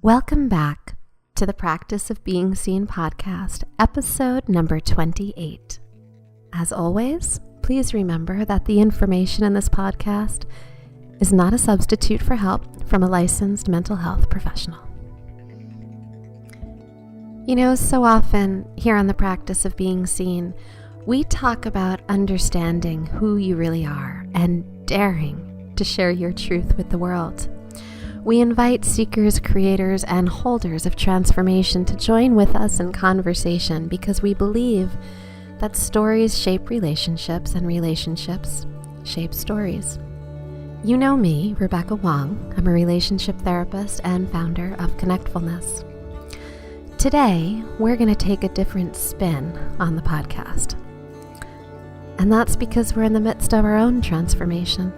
Welcome back to the Practice of Being Seen podcast, episode number 28. As always, please remember that the information in this podcast is not a substitute for help from a licensed mental health professional. You know, so often here on the Practice of Being Seen, we talk about understanding who you really are and daring to share your truth with the world. We invite seekers, creators, and holders of transformation to join with us in conversation because we believe that stories shape relationships and relationships shape stories. You know me, Rebecca Wong. I'm a relationship therapist and founder of Connectfulness. Today, we're going to take a different spin on the podcast. And that's because we're in the midst of our own transformation.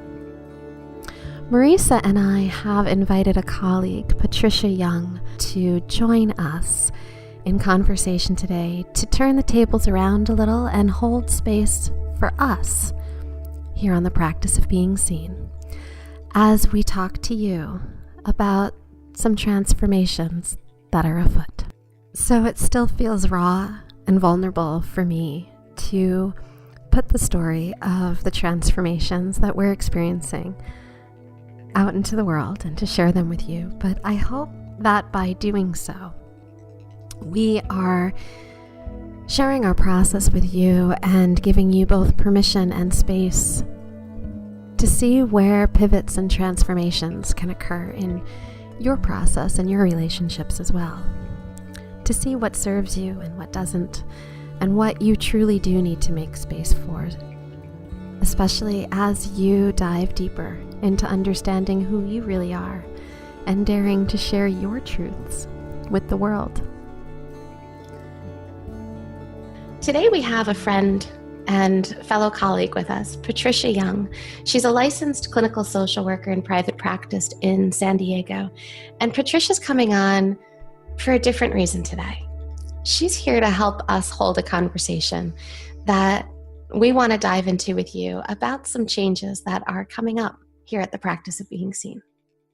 Marisa and I have invited a colleague, Patricia Young, to join us in conversation today to turn the tables around a little and hold space for us here on the Practice of Being Seen as we talk to you about some transformations that are afoot. So it still feels raw and vulnerable for me to put the story of the transformations that we're experiencing out into the world and to share them with you. But I hope that by doing so, we are sharing our process with you and giving you both permission and space to see where pivots and transformations can occur in your process and your relationships as well. To see what serves you and what doesn't, and what you truly do need to make space for, especially as you dive deeper into understanding who you really are and daring to share your truths with the world. Today we have a friend and fellow colleague with us, Patricia Young. She's a licensed clinical social worker in private practice in San Diego. And Patricia's coming on for a different reason today. She's here to help us hold a conversation that we want to dive into with you about some changes that are coming up here at the Practice of Being Seen.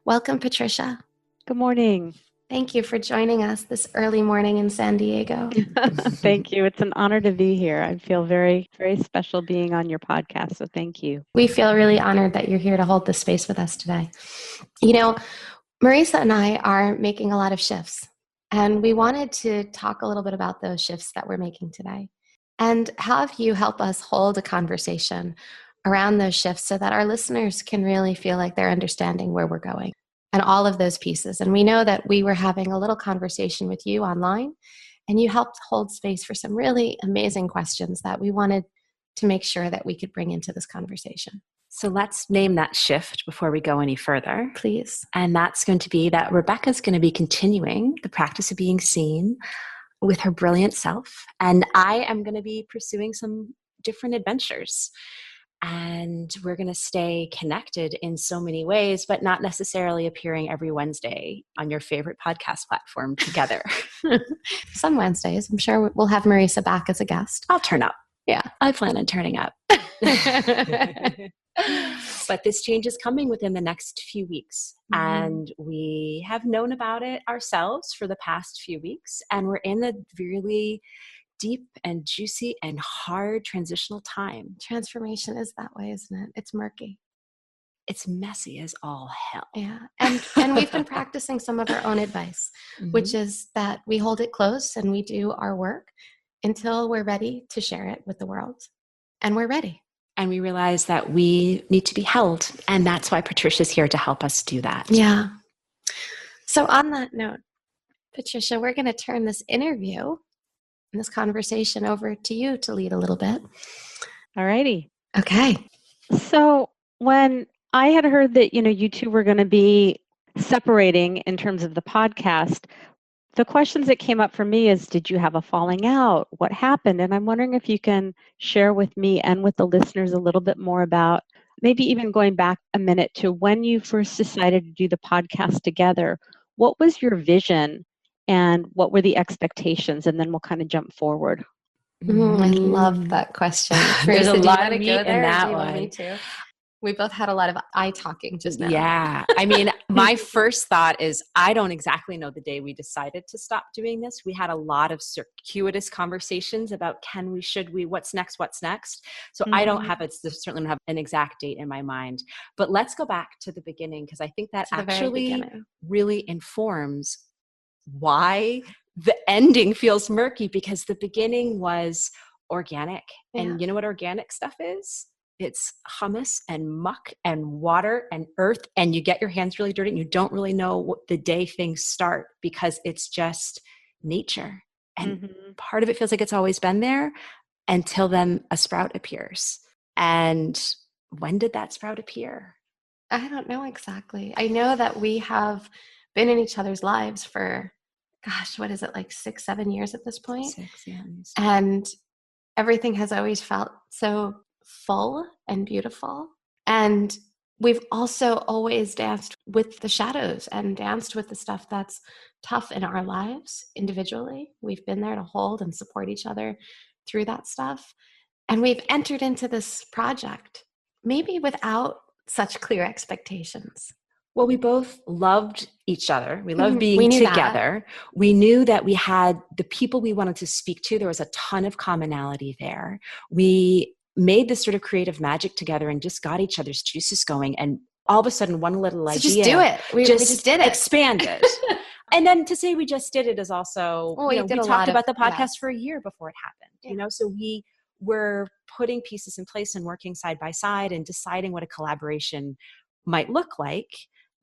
Welcome, Patricia. Good morning. Thank you for joining us this early morning in San Diego. Thank you. It's an honor to be here. I feel very, very special being on your podcast, so thank you. We feel really honored that you're here to hold this space with us today. You know, Marisa and I are making a lot of shifts, and we wanted to talk a little bit about those shifts that we're making today and have you help us hold a conversation around those shifts so that our listeners can really feel like they're understanding where we're going and all of those pieces. And we know that we were having a little conversation with you online, and you helped hold space for some really amazing questions that we wanted to make sure that we could bring into this conversation. So let's name that shift before we go any further. Please. And that's going to be that Rebecca's going to be continuing the practice of being seen with her brilliant self. And I am going to be pursuing some different adventures. And we're going to stay connected in so many ways, but not necessarily appearing every Wednesday on your favorite podcast platform together. Some Wednesdays. I'm sure we'll have Marisa back as a guest. I'll turn up. Yeah. I plan on turning up. But this change is coming within the next few weeks. And we have known about it ourselves for the past few weeks. And we're in a really deep and juicy and hard transitional time. Transformation is that way, isn't it? It's murky. It's messy as all hell. Yeah. And we've been practicing some of our own advice, which is that we hold it close and we do our work until we're ready to share it with the world. And we're ready. And we realize that we need to be held. And that's why Patricia's here to help us do that. Yeah. So on that note, Patricia, we're going to turn this interview and this conversation over to you to lead a little bit. All righty. Okay. So when I had heard that, you two were going to be separating in terms of the podcast, the questions that came up for me is, did you have a falling out? What happened? And I'm wondering if you can share with me and with the listeners a little bit more about maybe even going back a minute to when you first decided to do the podcast together. What was your vision and what were the expectations? And then we'll kind of jump forward. I love that question. There's a lot of meat in that one. Me too. We both had a lot of eye talking just now. Yeah. I mean, my first thought is I don't exactly know the day we decided to stop doing this. We had a lot of circuitous conversations about can we, should we, what's next. So I don't have certainly don't have an exact date in my mind. But let's go back to the beginning, because I think that actually really informs why the ending feels murky, because the beginning was organic. Yeah. And you know what organic stuff is? It's hummus and muck and water and earth, and you get your hands really dirty and you don't really know what the day things start, because it's just nature. And part of it feels like it's always been there until then a sprout appears. And when did that sprout appear? I don't know exactly. I know that we have been in each other's lives for, gosh, what is it, like 6-7 years at this point? 6, yeah. And everything has always felt so full and beautiful. And we've also always danced with the shadows and danced with the stuff that's tough in our lives individually. We've been there to hold and support each other through that stuff. And we've entered into this project, maybe without such clear expectations. Well, we both loved each other. We loved being together. We knew that we had the people we wanted to speak to. There was a ton of commonality there. We made this sort of creative magic together and just got each other's juices going. And all of a sudden, one little idea. Just do it. We just did it. Expanded. And then to say we just did it is also, we talked about the podcast for a year before it happened. Yeah. So we were putting pieces in place and working side by side and deciding what a collaboration might look like.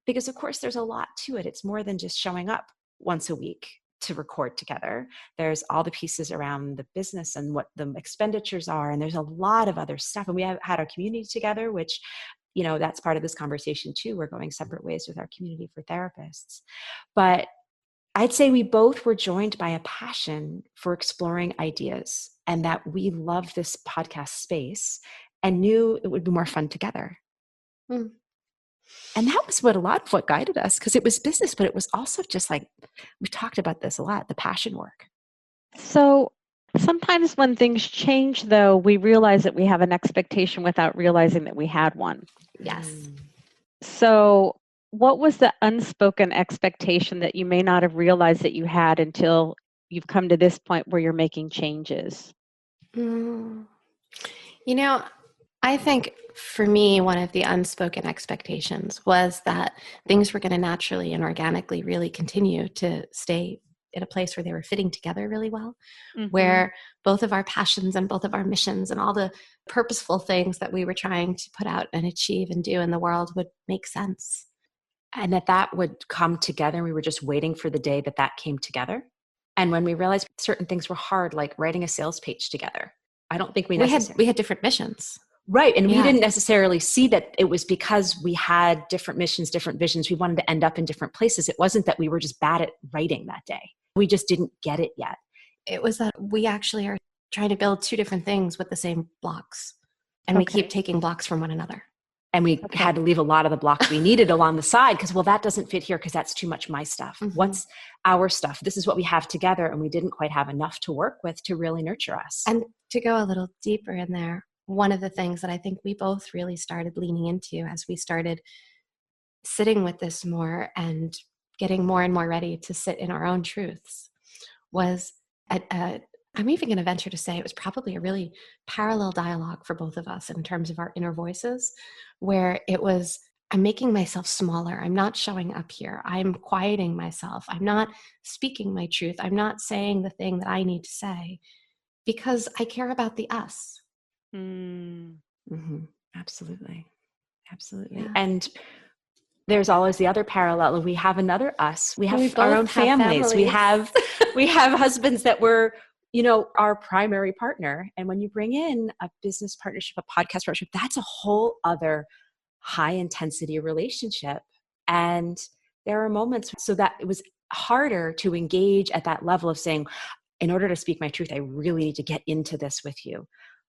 Because of course there's a lot to it. It's more than just showing up once a week to record together. There's all the pieces around the business and what the expenditures are. And there's a lot of other stuff. And we have had our community together, which, that's part of this conversation too. We're going separate ways with our community for therapists. But I'd say we both were joined by a passion for exploring ideas, and that we love this podcast space and knew it would be more fun together. Mm. And that was a lot of what guided us, because it was business, but it was also just like, we talked about this a lot, the passion work. So sometimes when things change, though, we realize that we have an expectation without realizing that we had one. Yes. So what was the unspoken expectation that you may not have realized that you had until you've come to this point where you're making changes? I think for me, one of the unspoken expectations was that things were going to naturally and organically really continue to stay in a place where they were fitting together really well, where both of our passions and both of our missions and all the purposeful things that we were trying to put out and achieve and do in the world would make sense. And that would come together. We were just waiting for the day that came together. And when we realized certain things were hard, like writing a sales page together, I don't think we had different missions. Right. And we didn't necessarily see that it was because we had different missions, different visions. We wanted to end up in different places. It wasn't that we were just bad at writing that day. We just didn't get it yet. It was that we actually are trying to build two different things with the same blocks. And we keep taking blocks from one another. And we had to leave a lot of the blocks we needed along the side because, that doesn't fit here because that's too much my stuff. What's our stuff? This is what we have together. And we didn't quite have enough to work with to really nurture us. And to go a little deeper in there, one of the things that I think we both really started leaning into as we started sitting with this more and getting more and more ready to sit in our own truths was, I'm even going to venture to say it was probably a really parallel dialogue for both of us in terms of our inner voices, where it was, I'm making myself smaller. I'm not showing up here. I'm quieting myself. I'm not speaking my truth. I'm not saying the thing that I need to say because I care about the us. Absolutely. Yeah. And there's always the other parallel. We have another us. We have our own families. We have husbands that were, our primary partner. And when you bring in a business partnership, a podcast partnership, that's a whole other high intensity relationship. And there are moments so that it was harder to engage at that level of saying, in order to speak my truth, I really need to get into this with you.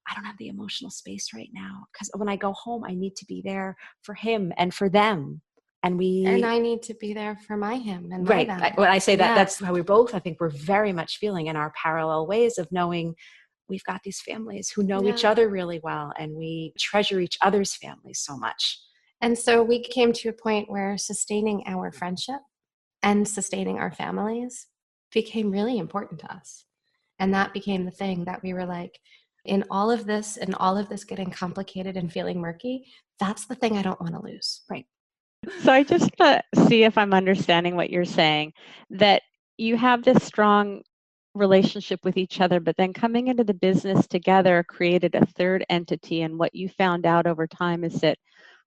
I don't have the emotional space right now because when I go home, I need to be there for him and for them. And I need to be there for my him and my them. When I say that, that's how we both, I think we're very much feeling in our parallel ways of knowing we've got these families who know each other really well, and we treasure each other's families so much. And so we came to a point where sustaining our friendship and sustaining our families became really important to us. And that became the thing that we were like, in all of this and all of this getting complicated and feeling murky, that's the thing I don't want to lose. Right. So I just want to see if I'm understanding what you're saying, that you have this strong relationship with each other, but then coming into the business together created a third entity. And what you found out over time is that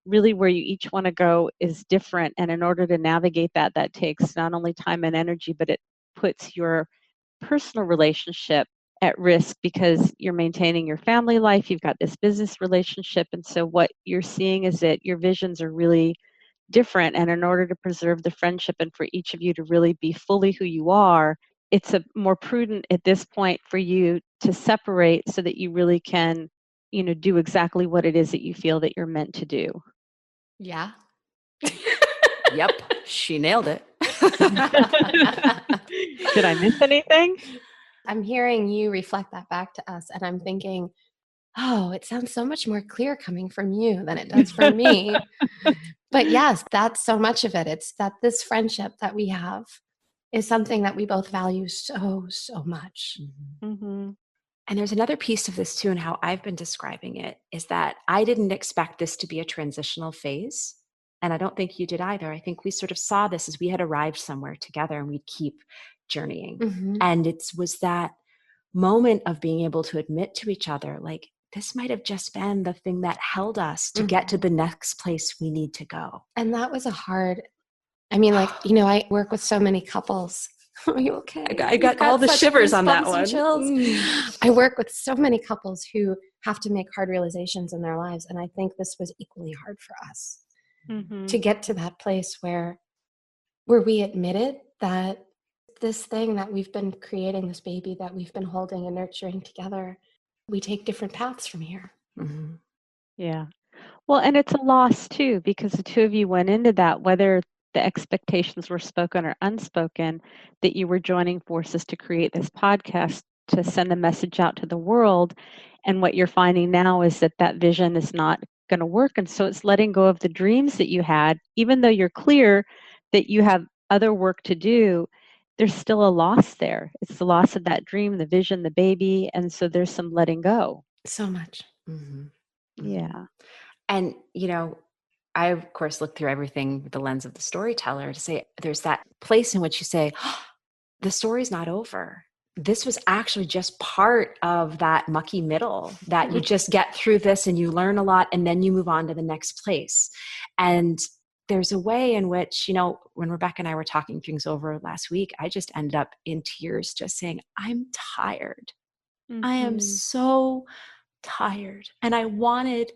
really where you each want to go is different. And in order to navigate that, that takes not only time and energy, but it puts your personal relationship at risk because you're maintaining your family life. You've got this business relationship. And so what you're seeing is that your visions are really different. And in order to preserve the friendship and for each of you to really be fully who you are, it's a more prudent at this point for you to separate so that you really can, do exactly what it is that you feel that you're meant to do. Yeah. Yep. She nailed it. Did I miss anything? I'm hearing you reflect that back to us, and I'm thinking, oh, it sounds so much more clear coming from you than it does from me. But yes, that's so much of it. It's that this friendship that we have is something that we both value so, so much. Mm-hmm. And there's another piece of this too, and how I've been describing it is that I didn't expect this to be a transitional phase. And I don't think you did either. I think we sort of saw this as we had arrived somewhere together and we'd keep journeying. Mm-hmm. And it was that moment of being able to admit to each other, like, this might have just been the thing that held us to get to the next place we need to go. And that was I work with so many couples. Are you okay? I got all the shivers on that one. I work with so many couples who have to make hard realizations in their lives. And I think this was equally hard for us to get to that place where we admitted that this thing that we've been creating, this baby that we've been holding and nurturing together, we take different paths from here. Mm-hmm. Yeah. Well, and it's a loss too, because the two of you went into that, whether the expectations were spoken or unspoken, that you were joining forces to create this podcast to send a message out to the world. And what you're finding now is that that vision is not going to work. And so it's letting go of the dreams that you had, even though you're clear that you have other work to do, there's still a loss there. It's the loss of that dream, the vision, the baby. And so there's some letting go. So much. Mm-hmm. Yeah. And, I, of course, look through everything with the lens of the storyteller to say there's that place in which you say, oh, the story's not over. This was actually just part of that mucky middle that you just get through this and you learn a lot and then you move on to the next place. And there's a way in which, when Rebecca and I were talking things over last week, I just ended up in tears just saying, I'm tired. Mm-hmm. I am so tired. And I wanted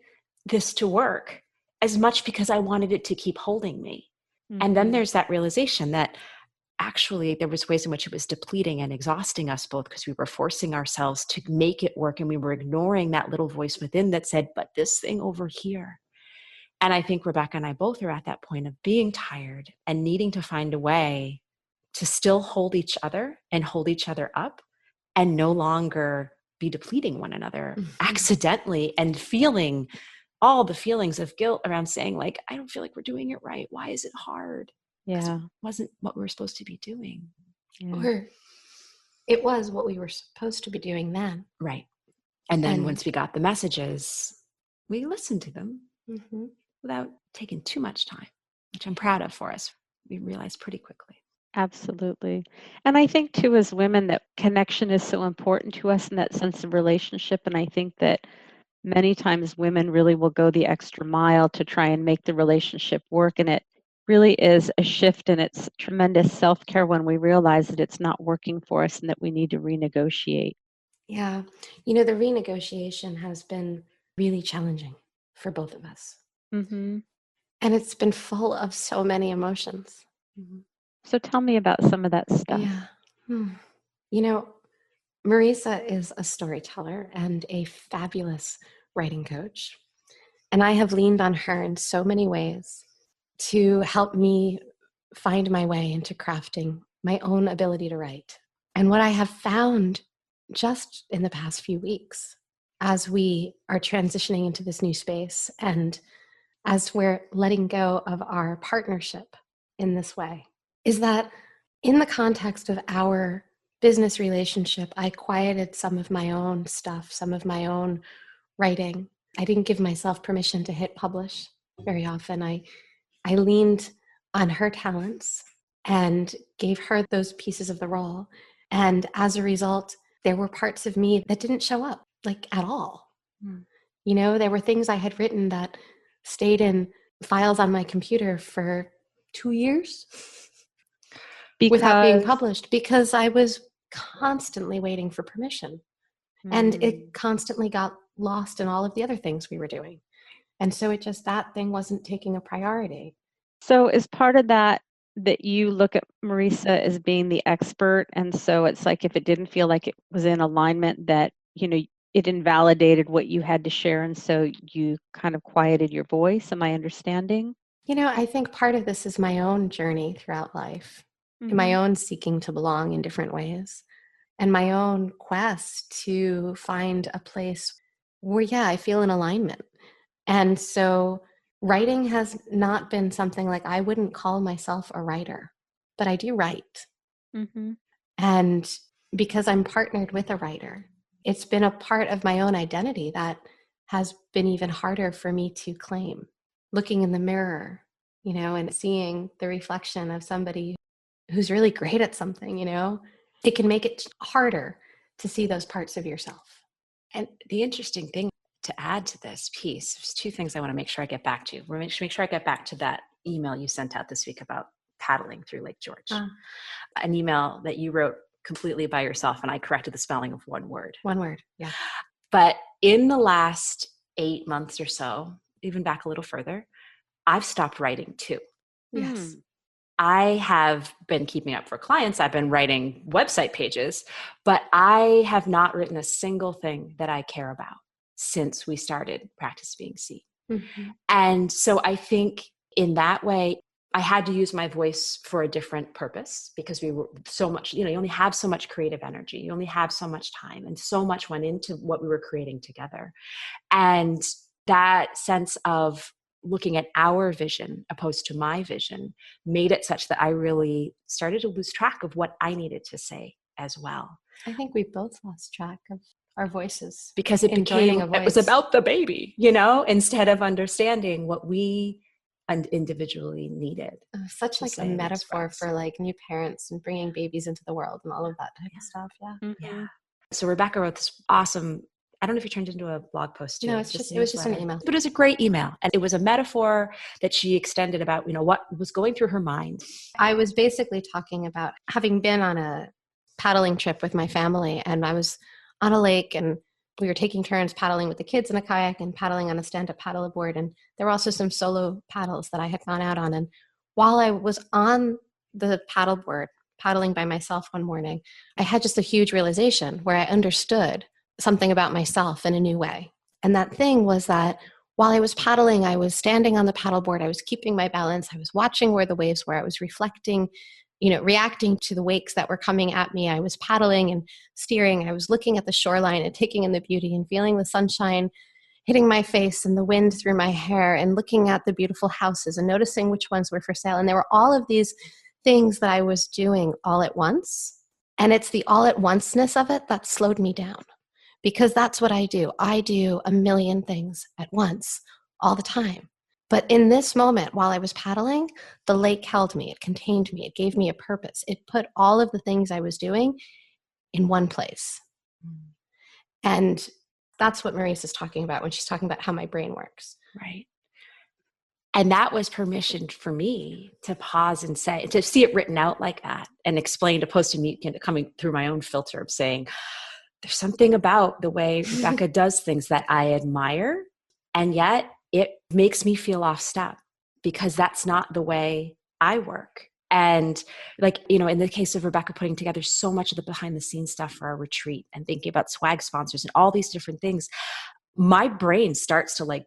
this to work as much because I wanted it to keep holding me. Mm-hmm. And then there's that realization that actually there was ways in which it was depleting and exhausting us both because we were forcing ourselves to make it work and we were ignoring that little voice within that said, but this thing over here. And I think Rebecca and I both are at that point of being tired and needing to find a way to still hold each other and hold each other up and no longer be depleting one another accidentally and feeling all the feelings of guilt around saying, like, I don't feel like we're doing it right. Why is it hard? Yeah. It wasn't what we were supposed to be doing. Yeah. Or it was what we were supposed to be doing then. Right. And then once we got the messages, we listened to them without taking too much time, which I'm proud of for us. We realized pretty quickly. Absolutely. And I think too, as women, that connection is so important to us in that sense of relationship. And I think that many times women really will go the extra mile to try and make the relationship work. And it really is a shift, and it's tremendous self-care when we realize that it's not working for us and that we need to renegotiate. Yeah. The renegotiation has been really challenging for both of us. Mm-hmm. And it's been full of so many emotions. Mm-hmm. So tell me about some of that stuff. Yeah. Marisa is a storyteller and a fabulous writing coach. And I have leaned on her in so many ways to help me find my way into crafting my own ability to write. And what I have found just in the past few weeks, as we are transitioning into this new space and as we're letting go of our partnership in this way, is that in the context of our business relationship, I quieted some of my own stuff, some of my own writing. I didn't give myself permission to hit publish very often. I leaned on her talents and gave her those pieces of the role. And as a result, there were parts of me that didn't show up like at all. You know, there were things I had written that stayed in files on my computer for 2 years without being published because I was constantly waiting for permission. And it constantly got lost in all of the other things we were doing. And so it just, that thing wasn't taking a priority. So is part of that you look at Marisa as being the expert, and so it's like if it didn't feel like it was in alignment, that, you know, it invalidated what you had to share, and so you kind of quieted your voice? Am I understanding? You know, I think part of this is my own journey throughout life, and my own seeking to belong in different ways, and my own quest to find a place where, yeah, I feel in alignment. And so writing has not been something, like, I wouldn't call myself a writer, but I do write. And because I'm partnered with a writer, it's been a part of my own identity that has been even harder for me to claim. Looking in the mirror, you know, and seeing the reflection of somebody who's really great at something, you know, it can make it harder to see those parts of yourself. And the interesting thing to add to this piece, there's two things I want to make sure I get back to. Make sure I get back to that email you sent out this week about paddling through Lake George. An email that you wrote completely by yourself, and I corrected the spelling of one word. One word, yeah. But in the last 8 months or so, even back a little further, I've stopped writing too. Yes. I have been keeping up for clients. I've been writing website pages, but I have not written a single thing that I care about since we started Practice Being Seen. And so I think in that way, I had to use my voice for a different purpose, because we were so much, you know, you only have so much creative energy. You only have so much time, and so much went into what we were creating together. And that sense of looking at our vision opposed to my vision made it such that I really started to lose track of what I needed to say as well. I think we both lost track of our voices. Because it was about the baby, you know, instead of understanding what we individually needed. Such like a metaphor for like new parents and bringing babies into the world and all of that type of stuff. Yeah. So Rebecca wrote this awesome, I don't know if you turned into a blog post too. No, it was just an email. But it was a great email. And it was a metaphor that she extended about, you know, what was going through her mind. I was basically talking about having been on a paddling trip with my family, and I was on a lake, and we were taking turns paddling with the kids in a kayak and paddling on a stand-up paddleboard. And there were also some solo paddles that I had gone out on. And while I was on the paddleboard, paddling by myself one morning, I had just a huge realization where I understood something about myself in a new way. And that thing was that while I was paddling, I was standing on the paddleboard, I was keeping my balance, I was watching where the waves were, I was reflecting, you know, reacting to the wakes that were coming at me. I was paddling and steering. I was looking at the shoreline and taking in the beauty and feeling the sunshine hitting my face and the wind through my hair, and looking at the beautiful houses and noticing which ones were for sale. And there were all of these things that I was doing all at once. And it's the all at onceness of it that slowed me down, because that's what I do. I do a million things at once all the time. But in this moment, while I was paddling, the lake held me. It contained me. It gave me a purpose. It put all of the things I was doing in one place. And that's what Marisa's talking about when she's talking about how my brain works. Right. And that was permission for me to pause and say, to see it written out like that and explained, opposed to me coming through my own filter of saying, there's something about the way Rebecca does things that I admire, and yet it makes me feel off step, because that's not the way I work. And like, you know, in the case of Rebecca putting together so much of the behind the scenes stuff for our retreat and thinking about swag sponsors and all these different things, my brain starts to like,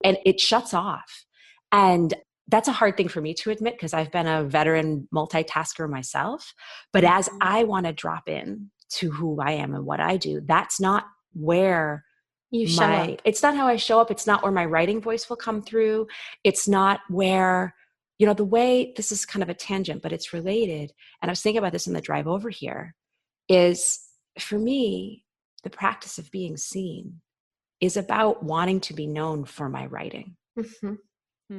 and it shuts off. And that's a hard thing for me to admit, because I've been a veteran multitasker myself. But as I want to drop in to who I am and what I do. That's not where You show up. it's not how I show up. It's not where my writing voice will come through. It's not where, the way, this is kind of a tangent, but it's related. And I was thinking about this on the drive over here, is for me, the practice of being seen is about wanting to be known for my writing. Mm-hmm.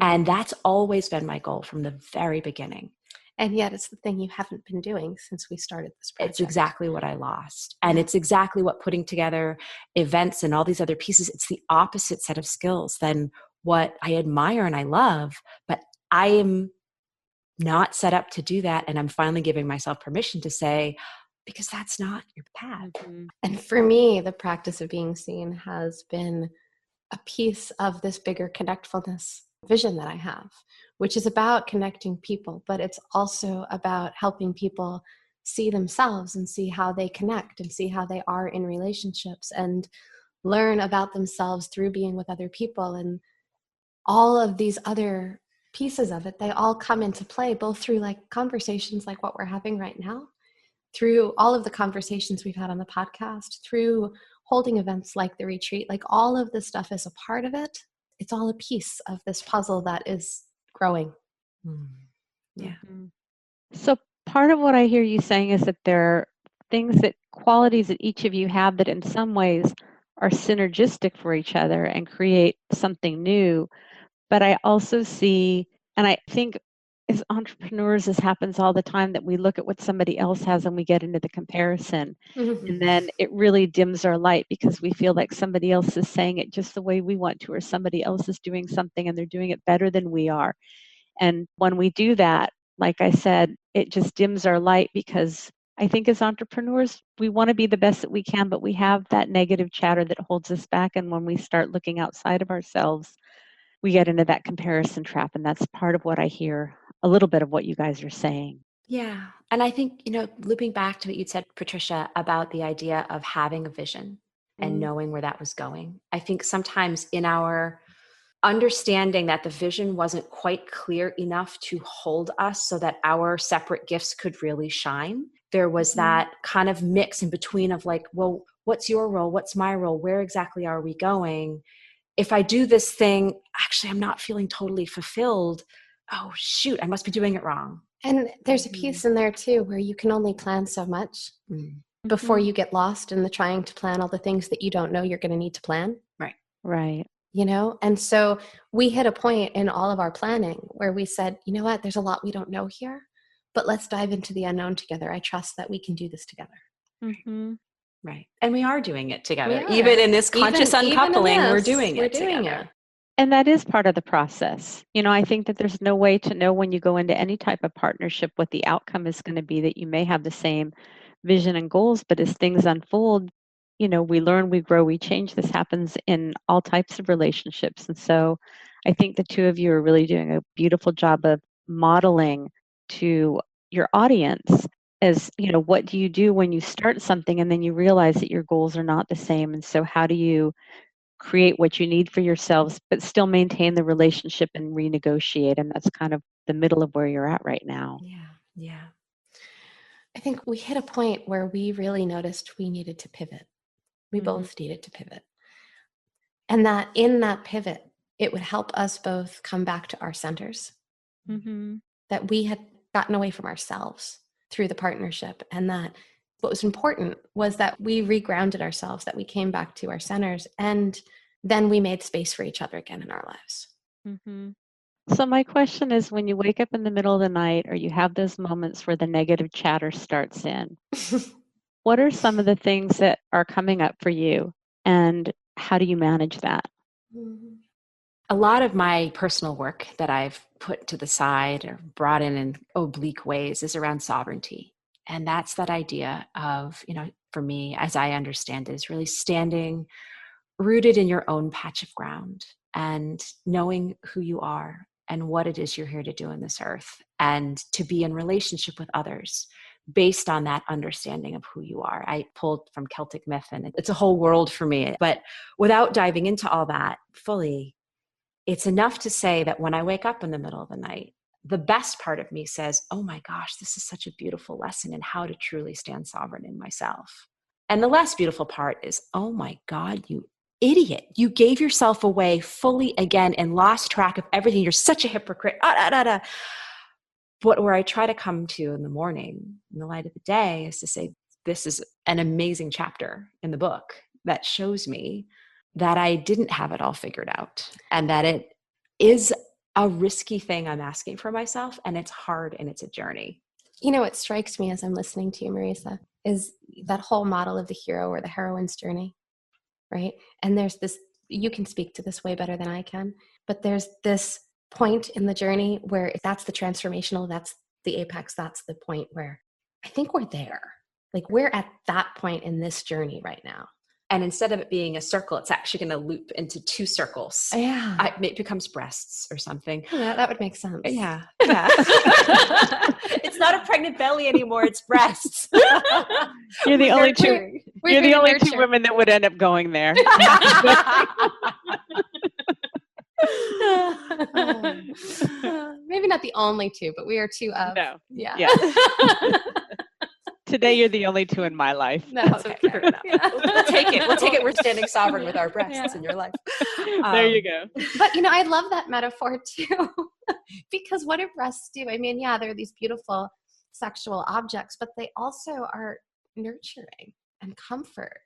And that's always been my goal from the very beginning. And yet it's the thing you haven't been doing since we started this project. It's exactly what I lost. And it's exactly what putting together events and all these other pieces, it's the opposite set of skills than what I admire and I love, but I am not set up to do that. And I'm finally giving myself permission to say, because that's not your path. Mm-hmm. And for me, the practice of being seen has been a piece of this bigger connectfulness vision that I have, which is about connecting people, but it's also about helping people see themselves and see how they connect and see how they are in relationships and learn about themselves through being with other people. And all of these other pieces of it, they all come into play, both through like conversations like what we're having right now, through all of the conversations we've had on the podcast, through holding events like the retreat, like all of this stuff is a part of it. It's all a piece of this puzzle that is growing. Yeah. Mm-hmm. So part of what I hear you saying is that there are qualities that each of you have that in some ways are synergistic for each other and create something new. But I also see, and I think as entrepreneurs, this happens all the time, that we look at what somebody else has and we get into the comparison. Mm-hmm. And then it really dims our light because we feel like somebody else is saying it just the way we want to, or somebody else is doing something and they're doing it better than we are. And when we do that, like I said, it just dims our light because I think as entrepreneurs, we want to be the best that we can, but we have that negative chatter that holds us back. And when we start looking outside of ourselves, we get into that comparison trap. And that's part of what I hear, a little bit of what you guys are saying. Yeah. And I think, looping back to what you said, Patricia, about the idea of having a vision and knowing where that was going. I think sometimes in our understanding that the vision wasn't quite clear enough to hold us so that our separate gifts could really shine, there was that kind of mix in between of like, well, what's your role? What's my role? Where exactly are we going? If I do this thing, actually, I'm not feeling totally fulfilled. Oh, shoot, I must be doing it wrong. And there's a piece in there too where you can only plan so much before you get lost in the trying to plan all the things that you don't know you're going to need to plan. Right. And so we hit a point in all of our planning where we said, you know what, there's a lot we don't know here, but let's dive into the unknown together. I trust that we can do this together. Mm-hmm. Right. And we are doing it together. Even in this conscious uncoupling, we're doing it together. And that is part of the process. I think that there's no way to know when you go into any type of partnership what the outcome is going to be, that you may have the same vision and goals, but as things unfold, we learn, we grow, we change. This happens in all types of relationships. And so I think the two of you are really doing a beautiful job of modeling to your audience as, what do you do when you start something and then you realize that your goals are not the same? And so how do you create what you need for yourselves, but still maintain the relationship and renegotiate? And that's kind of the middle of where you're at right now. Yeah. I think we hit a point where we really noticed we needed to pivot. We both needed to pivot. And that in that pivot, it would help us both come back to our centers, that we had gotten away from ourselves through the partnership. And that what was important was that we regrounded ourselves, that we came back to our centers, and then we made space for each other again in our lives. So my question is, when you wake up in the middle of the night or you have those moments where the negative chatter starts in, what are some of the things that are coming up for you and how do you manage that? A lot of my personal work that I've put to the side or brought in oblique ways is around sovereignty. And that's that idea of, for me, as I understand it, is really standing rooted in your own patch of ground and knowing who you are and what it is you're here to do in this earth, and to be in relationship with others based on that understanding of who you are. I pulled from Celtic myth, and it's a whole world for me. But without diving into all that fully, it's enough to say that when I wake up in the middle of the night, the best part of me says, oh my gosh, this is such a beautiful lesson in how to truly stand sovereign in myself. And the less beautiful part is, oh my God, you idiot. You gave yourself away fully again and lost track of everything. You're such a hypocrite. But where I try to come to in the morning, in the light of the day, is to say, this is an amazing chapter in the book that shows me that I didn't have it all figured out and that it is a risky thing I'm asking for myself, and it's hard and it's a journey. You know, what strikes me as I'm listening to you, Marisa, is that whole model of the hero or the heroine's journey, right? And there's this, you can speak to this way better than I can, but there's this point in the journey where that's the transformational, that's the apex, that's the point where I think we're there. Like we're at that point in this journey right now. And instead of it being a circle, it's actually going to loop into 2 circles. Yeah. It becomes breasts or something. Yeah, that would make sense. Yeah. It's not a pregnant belly anymore. It's breasts. You're the only two. You're the only 2 women that would end up going there. Maybe not the only 2, but we are 2 of. No. Yeah. Today, you're the only 2 in my life. That's okay. Fair enough. We'll take it. We'll take it. We're standing sovereign with our breasts in your life. There you go. But, you know, I love that metaphor too, because what do breasts do? I mean, yeah, they're these beautiful sexual objects, but they also are nurturing and comfort,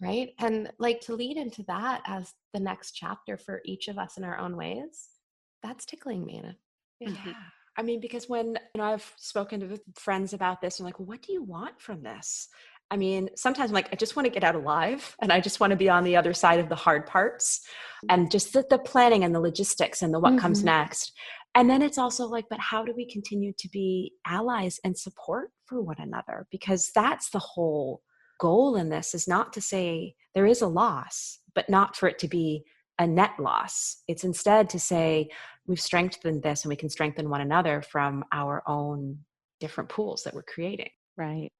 right? And like to lead into that as the next chapter for each of us in our own ways, that's tickling me. Yeah. I mean, because when I've spoken to friends about this, I'm like, well, what do you want from this? I mean, sometimes I'm like, I just want to get out alive and I just want to be on the other side of the hard parts and just the planning and the logistics and the what comes next. And then it's also like, but how do we continue to be allies and support for one another? Because that's the whole goal in this, is not to say there is a loss, but not for it to be a net loss. It's instead to say we've strengthened this and we can strengthen one another from our own different pools that we're creating. Right.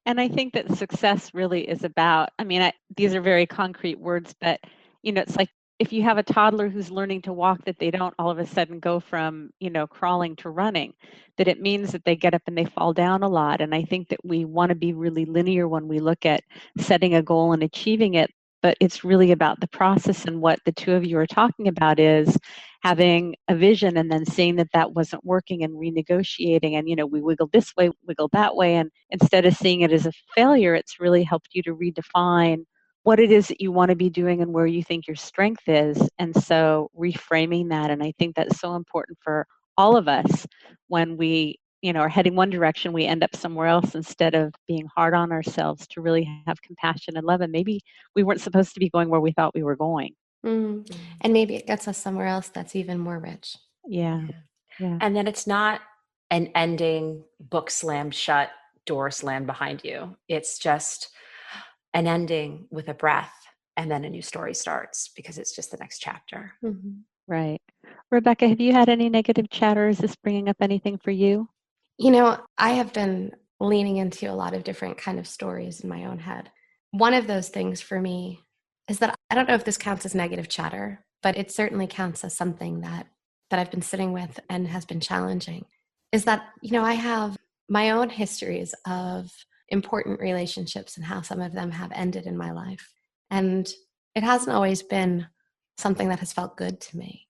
And I think that success really is about, I mean, these are very concrete words, but, you know, it's like if you have a toddler who's learning to walk, that they don't all of a sudden go from, you know, crawling to running, that it means that they get up and they fall down a lot. And I think that we want to be really linear when we look at setting a goal and achieving it. But it's really about the process, and what the 2 of you are talking about is having a vision and then seeing that that wasn't working and renegotiating, and, you know, we wiggle this way, wiggle that way. And instead of seeing it as a failure, it's really helped you to redefine what it is that you want to be doing and where you think your strength is. And so reframing that. And I think that's so important for all of us when we, you know, are heading one direction, we end up somewhere else, instead of being hard on ourselves, to really have compassion and love. And maybe we weren't supposed to be going where we thought we were going. And maybe it gets us somewhere else that's even more rich. Yeah. And then it's not an ending, book slammed shut, door slammed behind you. It's just an ending with a breath, and then a new story starts, because it's just the next chapter. Right. Rebecca, have you had any negative chatter? Is this bringing up anything for you? You know, I have been leaning into a lot of different kind of stories in my own head. One of those things for me is that I don't know if this counts as negative chatter, but it certainly counts as something that I've been sitting with and has been challenging, is that, you know, I have my own histories of important relationships and how some of them have ended in my life. And it hasn't always been something that has felt good to me.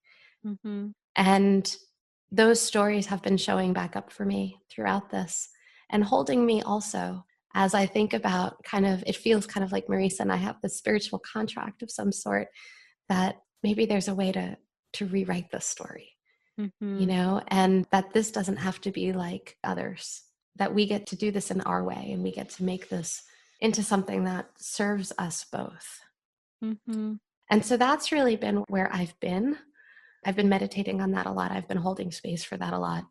And those stories have been showing back up for me throughout this and holding me also as I think about kind of, it feels kind of like Marisa and I have this spiritual contract of some sort, that maybe there's a way to rewrite this story, you know, and that this doesn't have to be like others, that we get to do this in our way and we get to make this into something that serves us both. And so that's really been where I've been meditating on that a lot. I've been holding space for that a lot.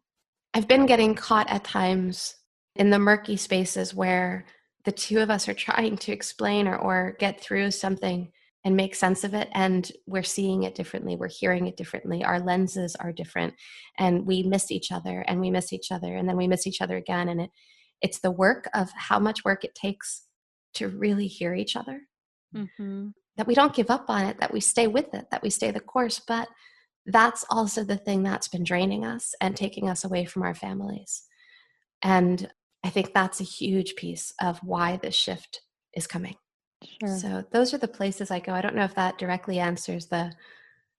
I've been getting caught at times in the murky spaces where the 2 of us are trying to explain or get through something and make sense of it. And we're seeing it differently. We're hearing it differently. Our lenses are different, and we miss each other, and we miss each other, and then we miss each other again. And it's the work of how much work it takes to really hear each other, that we don't give up on it, that we stay with it, that we stay the course, but that's also the thing that's been draining us and taking us away from our families. And I think that's a huge piece of why this shift is coming. Sure. So those are the places I go. I don't know if that directly answers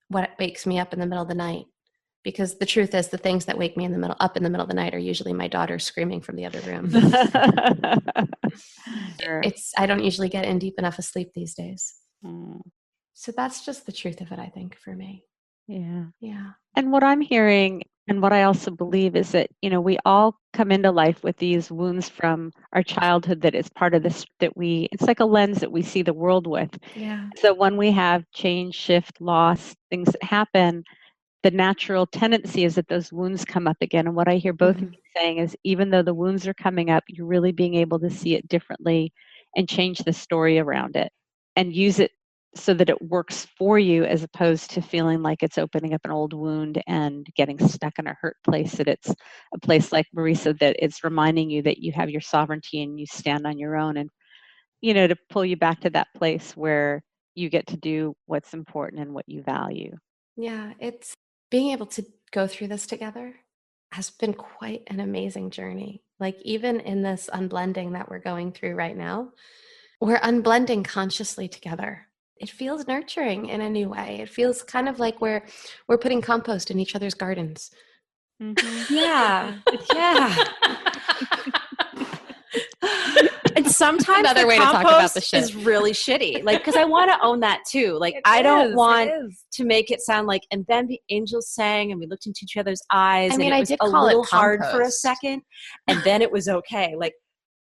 what wakes me up in the middle of the night, because the truth is the things that wake me up in the middle of the night are usually my daughter screaming from the other room. Sure. I don't usually get in deep enough asleep these days. Mm. So that's just the truth of it, I think, for me. Yeah. Yeah. And what I'm hearing and what I also believe is that, we all come into life with these wounds from our childhood that is part of this, it's like a lens that we see the world with. Yeah. So when we have change, shift, loss, things that happen, the natural tendency is that those wounds come up again. And what I hear both of you saying is, even though the wounds are coming up, you're really being able to see it differently and change the story around it and use it so that it works for you, as opposed to feeling like it's opening up an old wound and getting stuck in a hurt place. That it's a place, like Marisa, that it's reminding you that you have your sovereignty and you stand on your own, and to pull you back to that place where you get to do what's important and what you value. Yeah, it's being able to go through this together has been quite an amazing journey. Like, even in this unblending that we're going through right now, we're unblending consciously together. It feels nurturing in a new way. It feels kind of like we're putting compost in each other's gardens. Mm-hmm. Yeah. Yeah. And sometimes Another the way to talk compost about the shit is really shitty. Like, because I want to own that too. Like, I don't want is. to make it sound like, and then the angels sang and we looked into each other's eyes. I mean, and it I was did a call it little hard for a compost. second. And then it was okay. Like,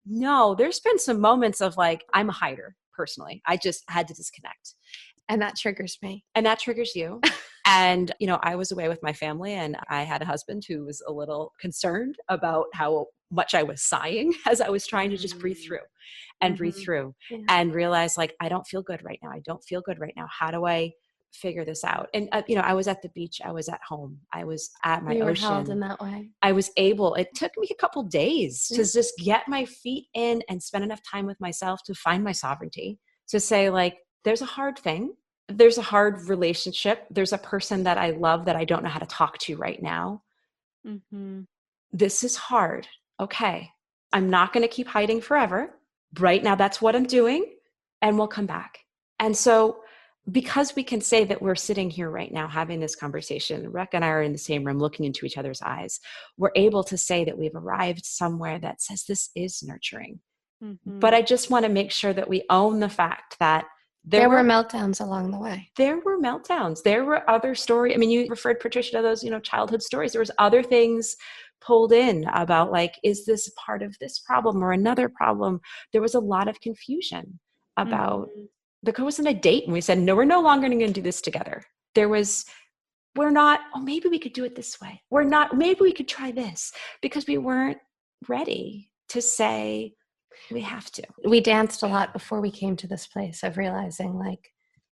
no, there's been some moments of like, I'm a hider personally. I just had to disconnect. And that triggers me. And that triggers you. And, I was away with my family, and I had a husband who was a little concerned about how much I was sighing as I was trying to just breathe through and breathe through and realize, like, I don't feel good right now. I don't feel good right now. How do I figure this out? And, I was at the beach. I was at home. I was at my You were ocean. held in that way. I was able, it took me a couple days to just get my feet in and spend enough time with myself to find my sovereignty, to say, like, there's a hard thing. There's a hard relationship. There's a person that I love that I don't know how to talk to right now. Mm-hmm. This is hard. Okay. I'm not going to keep hiding forever. Right now, that's what I'm doing. And we'll come back. And so, because we can say that we're sitting here right now having this conversation, Rebecca and I are in the same room looking into each other's eyes, we're able to say that we've arrived somewhere that says this is nurturing. Mm-hmm. But I just want to make sure that we own the fact that there were meltdowns along the way. There were meltdowns. There were other stories. I mean, you referred, Patricia, to those, childhood stories. There was other things pulled in about, like, is this part of this problem or another problem? There was a lot of confusion about, there wasn't a date and we said, no, we're no longer going to do this together. We're not, maybe we could do it this way. We're not, maybe we could try this, because we weren't ready to say we have to. We danced a lot before we came to this place of realizing, like,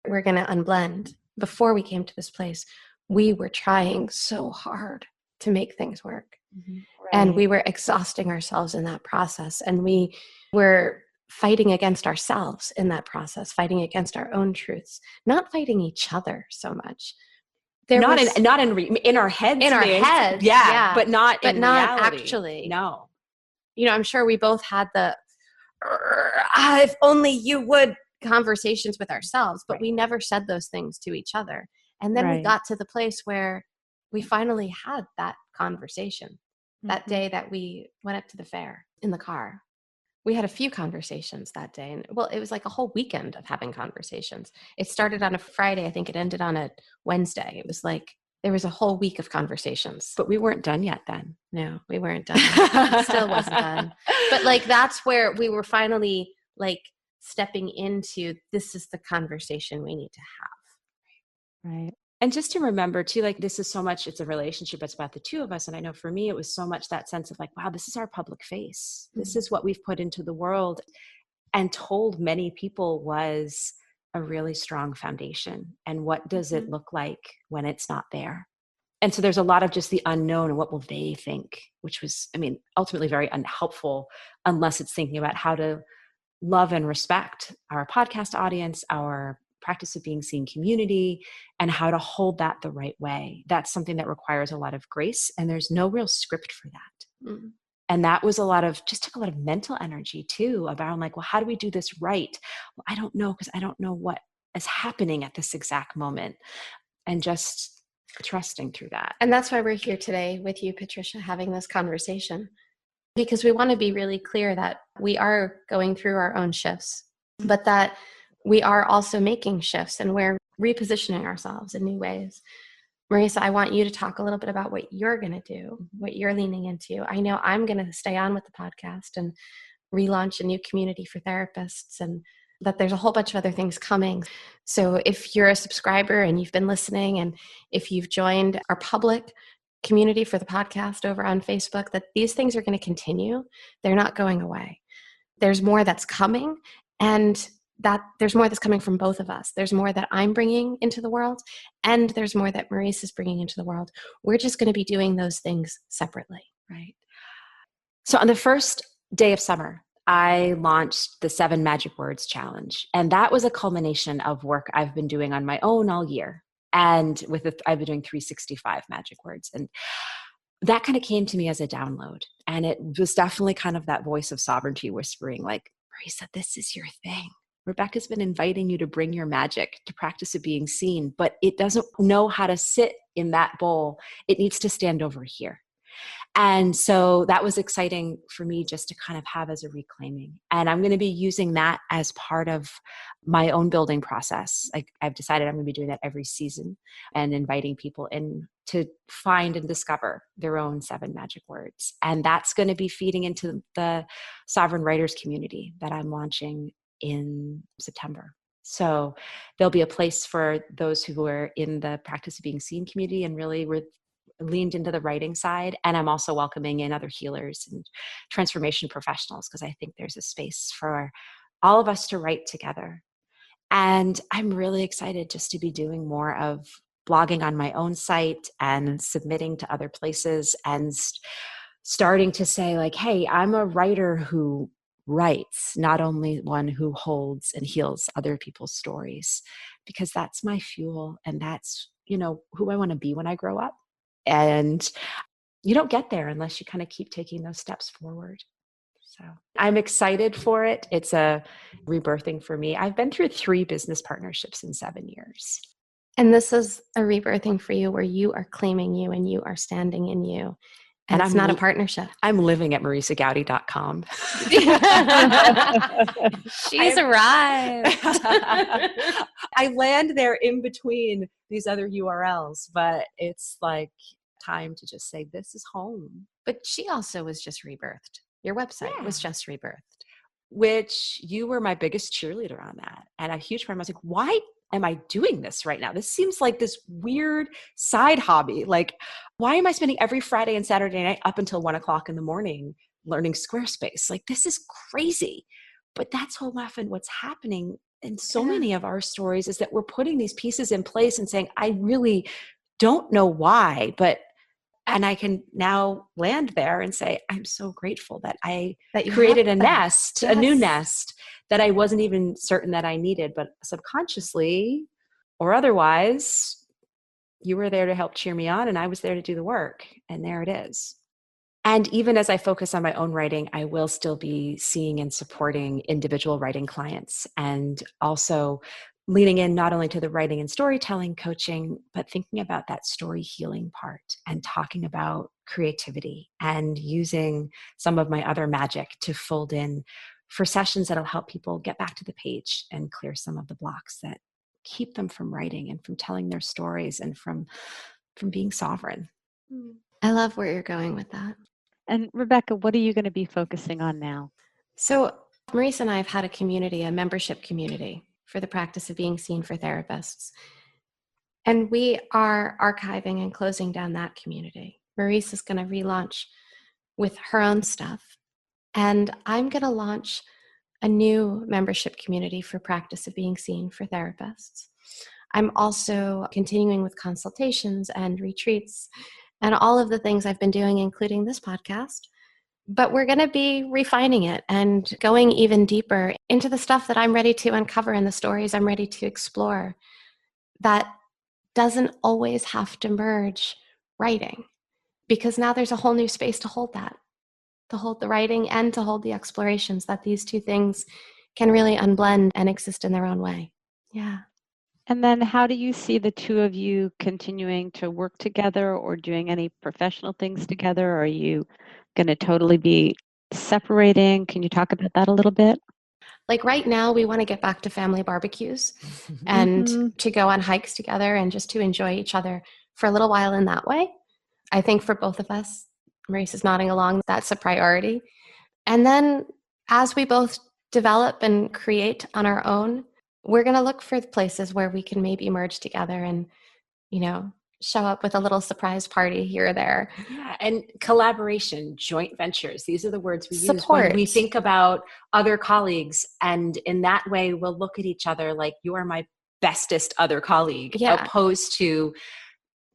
we're going to unblend. Before we came to this place, we were trying so hard to make things work. Right. And we were exhausting ourselves in that process. And we were fighting against ourselves in that process, fighting against our own truths, not fighting each other so much. In our heads. In our heads. Yeah. But not in reality. Actually. No. I'm sure we both had the, if only you would, conversations with ourselves, but we never said those things to each other. And then we got to the place where we finally had that conversation that day that we went up to the fair in the car. We had a few conversations that day. And it was like a whole weekend of having conversations. It started on a Friday. I think it ended on a Wednesday. It was like, there was a whole week of conversations. But we weren't done yet then. No, we weren't done. Still wasn't done. But, like, that's where we were finally, like, stepping into, this is the conversation we need to have. Right. And just to remember too, like, this is so much, it's a relationship, it's about the two of us. And I know for me, it was so much that sense of, like, wow, this is our public face. This is what we've put into the world and told many people was a really strong foundation. And what does it look like when it's not there? And so there's a lot of just the unknown and what will they think, which was, ultimately very unhelpful, unless it's thinking about how to love and respect our podcast audience, our practice of being seen community and how to hold that the right way. That's something that requires a lot of grace, and there's no real script for that. Mm. And that was took a lot of mental energy too, about like, well, how do we do this right? Well, I don't know, because I don't know what is happening at this exact moment, and just trusting through that. And that's why we're here today with you, Patricia, having this conversation, because we want to be really clear that we are going through our own shifts, but that we are also making shifts and we're repositioning ourselves in new ways. Marisa, I want you to talk a little bit about what you're going to do, what you're leaning into. I know I'm going to stay on with the podcast and relaunch a new community for therapists, and that there's a whole bunch of other things coming. So if you're a subscriber and you've been listening, and if you've joined our public community for the podcast over on Facebook, that these things are going to continue. They're not going away. There's more that's coming, and that there's more that's coming from both of us. There's more that I'm bringing into the world, and there's more that Marisa is bringing into the world. We're just going to be doing those things separately. Right. So on the first day of summer, I launched the 7 Magic Words Challenge. And that was a culmination of work I've been doing on my own all year. And I've been doing 365 magic words. And that kind of came to me as a download. And it was definitely kind of that voice of sovereignty whispering, like, Marisa, this is your thing. Rebecca's been inviting you to bring your magic, to practice of being seen, but it doesn't know how to sit in that bowl. It needs to stand over here. And so that was exciting for me just to kind of have as a reclaiming. And I'm going to be using that as part of my own building process. I've decided I'm going to be doing that every season and inviting people in to find and discover their own 7 magic words. And that's going to be feeding into the Sovereign Writers community that I'm launching in September. So there'll be a place for those who are in the practice of being seen community and really leaned into the writing side. And I'm also welcoming in other healers and transformation professionals, because I think there's a space for all of us to write together. And I'm really excited just to be doing more of blogging on my own site and submitting to other places and starting to say, like, hey, I'm a writer who writes, not only one who holds and heals other people's stories, because that's my fuel. And that's, who I want to be when I grow up. And you don't get there unless you kind of keep taking those steps forward. So I'm excited for it. It's a rebirthing for me. I've been through 3 business partnerships in 7 years. And this is a rebirthing for you where you are claiming you and you are standing in you. And it's not a partnership. I'm living at marisagowdy.com. She's arrived. I land there in between these other URLs, but it's like time to just say, this is home. But she also was just rebirthed. Your website was just rebirthed. Which you were my biggest cheerleader on that. And a huge part of me was like, why am I doing this right now? This seems like this weird side hobby. Like, why am I spending every Friday and Saturday night up until 1:00 in the morning learning Squarespace? Like, this is crazy. But that's so often what's happening in so many of our stories, is that we're putting these pieces in place and saying, I really don't know why, and I can now land there and say, I'm so grateful that I created a nest, a new nest that I wasn't even certain that I needed, but subconsciously or otherwise, you were there to help cheer me on, and I was there to do the work. And there it is. And even as I focus on my own writing, I will still be seeing and supporting individual writing clients, and also leaning in not only to the writing and storytelling coaching, but thinking about that story healing part and talking about creativity and using some of my other magic to fold in for sessions that'll help people get back to the page and clear some of the blocks that keep them from writing and from telling their stories and from being sovereign. I love where you're going with that. And Rebecca, what are you going to be focusing on now? So Marisa and I have had a community, a membership community for the practice of being seen for therapists. And we are archiving and closing down that community. Marisa's going to relaunch with her own stuff. And I'm going to launch a new membership community for practice of being seen for therapists. I'm also continuing with consultations and retreats and all of the things I've been doing, including this podcast. But we're going to be refining it and going even deeper into the stuff that I'm ready to uncover and the stories I'm ready to explore that doesn't always have to merge writing, because now there's a whole new space to hold that, to hold the writing and to hold the explorations, that these two things can really unblend and exist in their own way. Yeah. And then how do you see the two of you continuing to work together or doing any professional things together? Or are you going to totally be separating? Can you talk about that a little bit? Like right now, we want to get back to family barbecues and to go on hikes together and just to enjoy each other for a little while in that way. I think for both of us, Marisa's nodding along, that's a priority. And then as we both develop and create on our own, we're going to look for places where we can maybe merge together and, show up with a little surprise party here or there. Yeah, and collaboration, joint ventures. These are the words we use Support. when we think about other colleagues. And in that way, we'll look at each other like you are my bestest other colleague, opposed to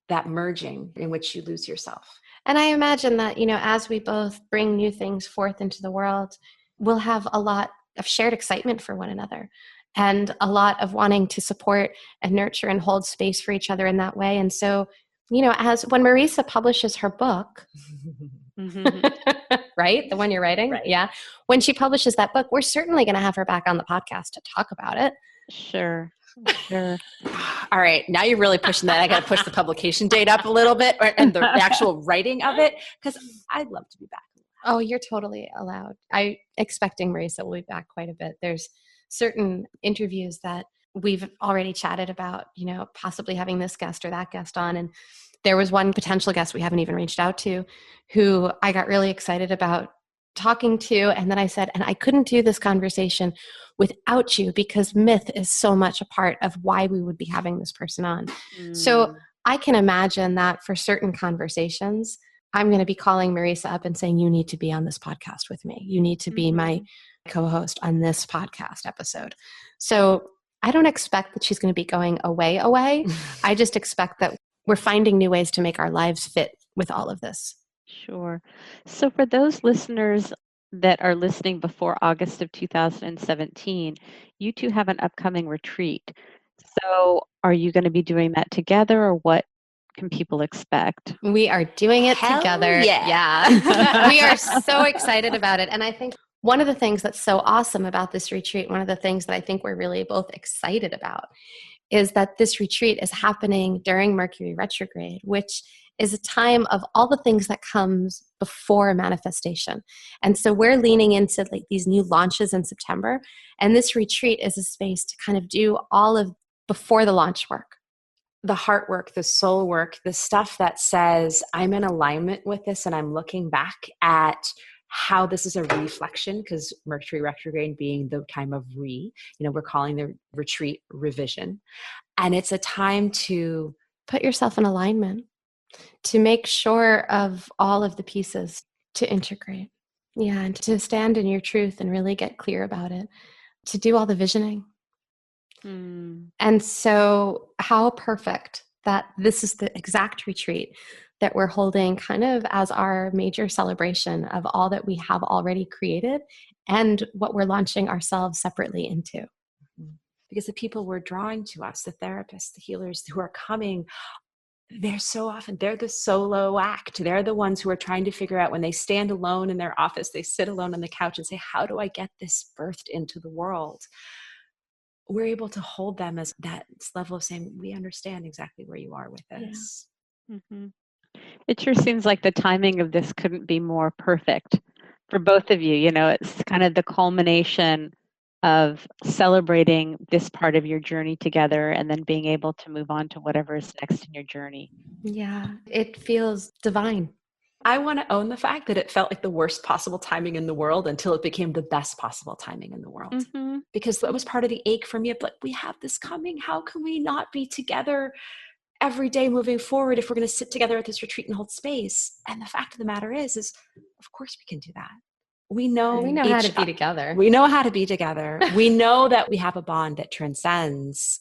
that merging in which you lose yourself. And I imagine that, as we both bring new things forth into the world, we'll have a lot of shared excitement for one another and a lot of wanting to support and nurture and hold space for each other in that way. And so, as when Marisa publishes her book, right? The one you're writing? Right. Yeah. When she publishes that book, we're certainly going to have her back on the podcast to talk about it. Sure. All right. Now you're really pushing that. I got to push the publication date up a little bit and the actual writing of it, because I'd love to be back. Oh, you're totally allowed. I'm expecting Marisa will be back quite a bit. There's certain interviews that we've already chatted about, possibly having this guest or that guest on. And there was one potential guest we haven't even reached out to who I got really excited about talking to. And then I said, and I couldn't do this conversation without you because myth is so much a part of why we would be having this person on. So I can imagine that for certain conversations, I'm going to be calling Marisa up and saying, you need to be on this podcast with me. You need to be my co-host on this podcast episode. So I don't expect that she's going to be going away. I just expect that we're finding new ways to make our lives fit with all of this. Sure. So for those listeners that are listening before August of 2017, you two have an upcoming retreat. So are you going to be doing that together, or what can people expect? We are doing it together. Yeah. We are so excited about it. And I think one of the things that's so awesome about this retreat, one of the things that I think we're really both excited about, is that this retreat is happening during Mercury retrograde, which is a time of all the things that comes before manifestation. And so we're leaning into like these new launches in September. And this retreat is a space to kind of do all of before the launch work. The heart work, the soul work, the stuff that says, I'm in alignment with this and I'm looking back at how this is a reflection, because Mercury retrograde being the time of we're calling the retreat revision. And it's a time to put yourself in alignment, to make sure of all of the pieces, to integrate. Yeah, and to stand in your truth and really get clear about it, to do all the visioning. And so how perfect that this is the exact retreat that we're holding kind of as our major celebration of all that we have already created and what we're launching ourselves separately into. Because the people we're drawing to us, the therapists, the healers who are coming, they're the solo act. They're the ones who are trying to figure out, when they stand alone in their office, they sit alone on the couch and say, how do I get this birthed into the world? We're able to hold them as that level of saying, we understand exactly where you are with this. Yeah. It sure seems like the timing of this couldn't be more perfect for both of you. It's kind of the culmination of celebrating this part of your journey together and then being able to move on to whatever is next in your journey. Yeah, it feels divine. I want to own the fact that it felt like the worst possible timing in the world until it became the best possible timing in the world. Because that was part of the ache for me of like, we have this coming. How can we not be together every day moving forward if we're going to sit together at this retreat and hold space? And the fact of the matter is of course we can do that. We know how to be together. We know how to be together. We know that we have a bond that transcends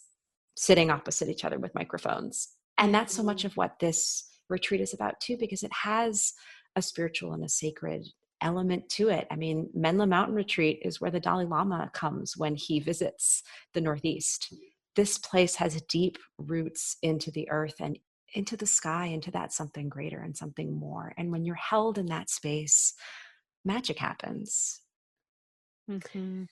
sitting opposite each other with microphones. And that's so much of what this retreat is about too, because it has a spiritual and a sacred element to it. I mean, Menla Mountain Retreat is where the Dalai Lama comes when he visits the Northeast. This place has deep roots into the earth and into the sky, into that something greater and something more. And when you're held in that space, magic happens. Mm-hmm.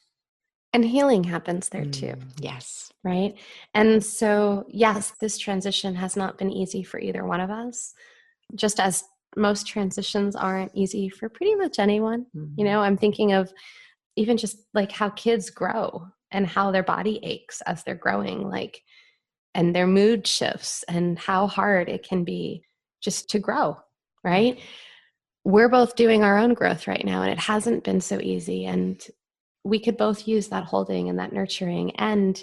And healing happens there too. Yes. Right? And so, yes, this transition has not been easy for either one of us, just as most transitions aren't easy for pretty much anyone. You know, I'm thinking of even just like how kids grow and how their body aches as they're growing, like, and their mood shifts and how hard it can be just to grow, right? We're both doing our own growth right now, and it hasn't been so easy. And we could both use that holding and that nurturing. And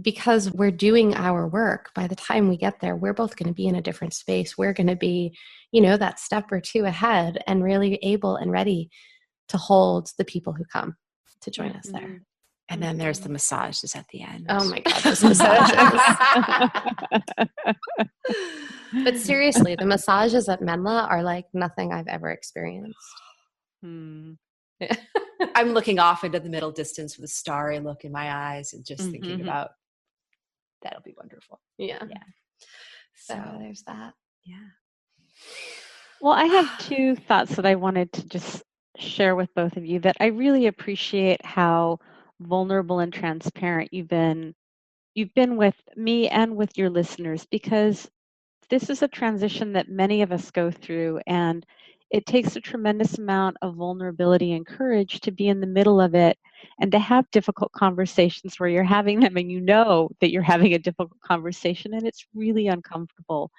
because we're doing our work, by the time we get there, we're both going to be in a different space. We're going to be, you know, that step or two ahead and really able and ready to hold the people who come to join us there. And then there's the massages at the end. Oh my God, those massages. But seriously, the massages at Menla are like nothing I've ever experienced. I'm looking off into the middle distance with a starry look in my eyes and just thinking about that'll be wonderful. Yeah. So there's that. Yeah. Well, I have two thoughts that I wanted to just share with both of you, that I really appreciate how vulnerable and transparent you've been with me and with your listeners, because this is a transition that many of us go through, and it takes a tremendous amount of vulnerability and courage to be in the middle of it and to have difficult conversations where you're having them and you know that you're having a difficult conversation and it's really uncomfortable.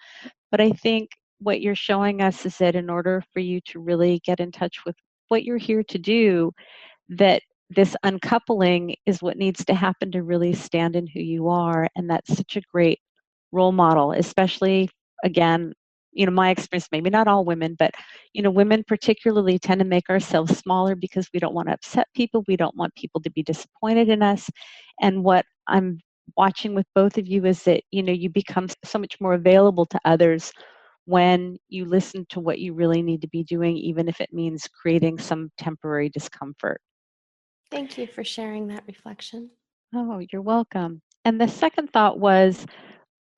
But I think what you're showing us is that in order for you to really get in touch with what you're here to do, that this uncoupling is what needs to happen to really stand in who you are. And that's such a great role model, especially, again, you know, my experience, maybe not all women, but, you know, women particularly tend to make ourselves smaller because we don't want to upset people. We don't want people to be disappointed in us. And what I'm watching with both of you is that, you know, you become so much more available to others when you listen to what you really need to be doing, even if it means creating some temporary discomfort. Thank you for sharing that reflection. Oh, you're welcome. And the second thought was,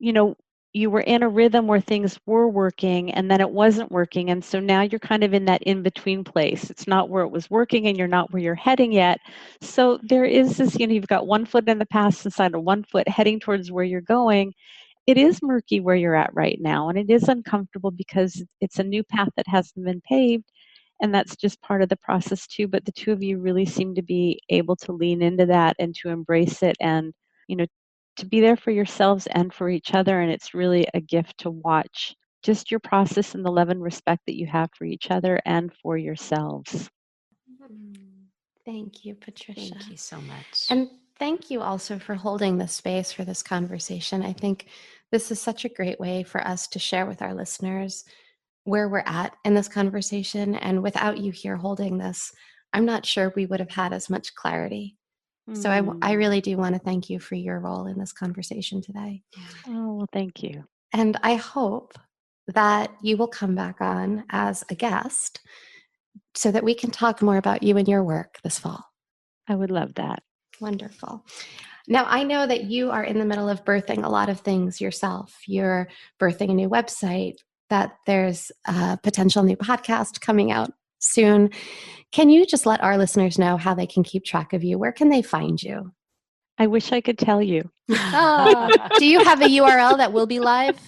you know, you were in a rhythm where things were working and then it wasn't working. And so now you're kind of in that in-between place. It's not where it was working and you're not where you're heading yet. So there is this, you know, you've got one foot in the past inside of one foot heading towards where you're going. It is murky where you're at right now, and it is uncomfortable because it's a new path that hasn't been paved. And that's just part of the process too. But the two of you really seem to be able to lean into that and to embrace it and, you know, to be there for yourselves and for each other. And it's really a gift to watch just your process and the love and respect that you have for each other and for yourselves. Thank you, Patricia. Thank you so much. And thank you also for holding the space for this conversation. I think this is such a great way for us to share with our listeners where we're at in this conversation. And without you here holding this, I'm not sure we would have had as much clarity. So I really do want to thank you for your role in this conversation today. Oh, well, thank you. And I hope that you will come back on as a guest so that we can talk more about you and your work this fall. I would love that. Wonderful. Now, I know that you are in the middle of birthing a lot of things yourself. You're birthing a new website, that there's a potential new podcast coming out soon. Can you just let our listeners know how they can keep track of you? Where can they find you? I wish I could tell you. Do you have a URL that will be live?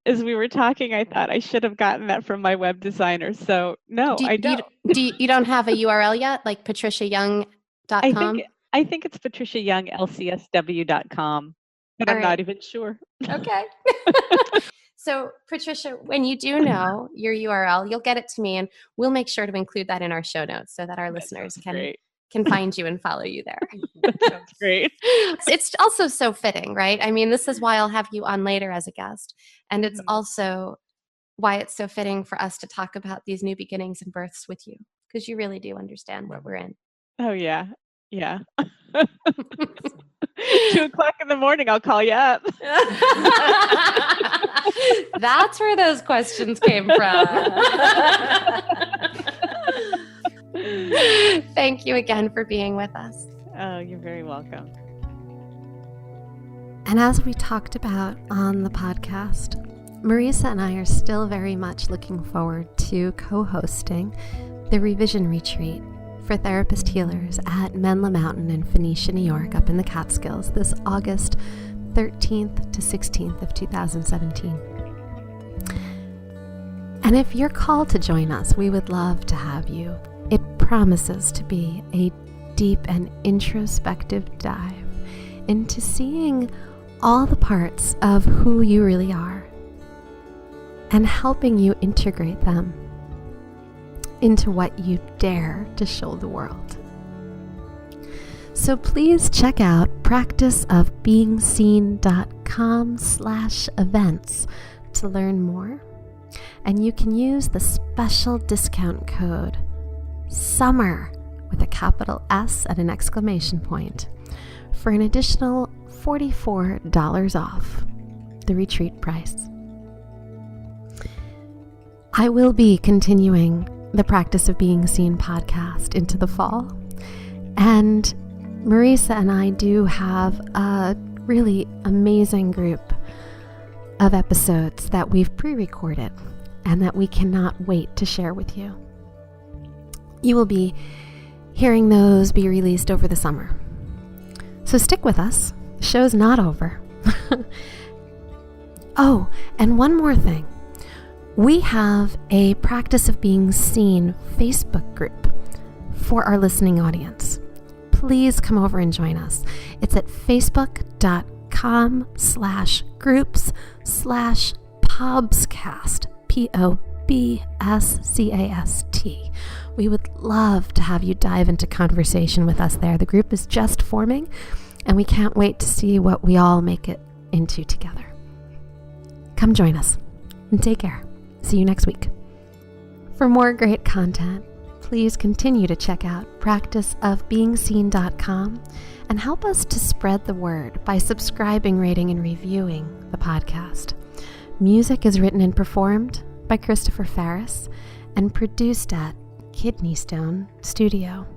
As we were talking, I thought I should have gotten that from my web designer. So no, I don't. You don't have a URL yet, like patriciayoung.com? I think it's patriciayounglcsw.com, but I'm not even sure. Okay. So, Patricia, when you do know your URL, you'll get it to me, and we'll make sure to include that in our show notes so that our listeners can find you and follow you there. That sounds great. It's also so fitting, right? I mean, this is why I'll have you on later as a guest. And it's also why it's so fitting for us to talk about these new beginnings and births with you, because you really do understand what we're in. Oh, yeah. Yeah. 2:00 in the morning, I'll call you up. That's where those questions came from. Thank you again for being with us. Oh, you're very welcome. And as we talked about on the podcast, Marisa and I are still very much looking forward to co-hosting the Revision Retreat for Therapist Healers at Menla Mountain in Phoenicia, New York, up in the Catskills, this August 13th to 16th of 2017. And if you're called to join us, we would love to have you. It promises to be a deep and introspective dive into seeing all the parts of who you really are and helping you integrate them into what you dare to show the world. So please check out practiceofbeingseen.com/events to learn more. And you can use the special discount code SUMMER with a capital S and an exclamation point for an additional $44 off the retreat price. I will be continuing the Practice of Being Seen podcast into the fall. And Marisa and I do have a really amazing group of episodes that we've pre-recorded and that we cannot wait to share with you. You will be hearing those be released over the summer. So stick with us. The show's not over. Oh, and one more thing. We have a Practice of Being Seen Facebook group for our listening audience. Please come over and join us. It's at facebook.com/groups/POBScast, POBScast. We would love to have you dive into conversation with us there. The group is just forming, and we can't wait to see what we all make it into together. Come join us, and take care. See you next week. For more great content, please continue to check out practiceofbeingseen.com and help us to spread the word by subscribing, rating, and reviewing the podcast. Music is written and performed by Christopher Ferris and produced at Kidney Stone Studio.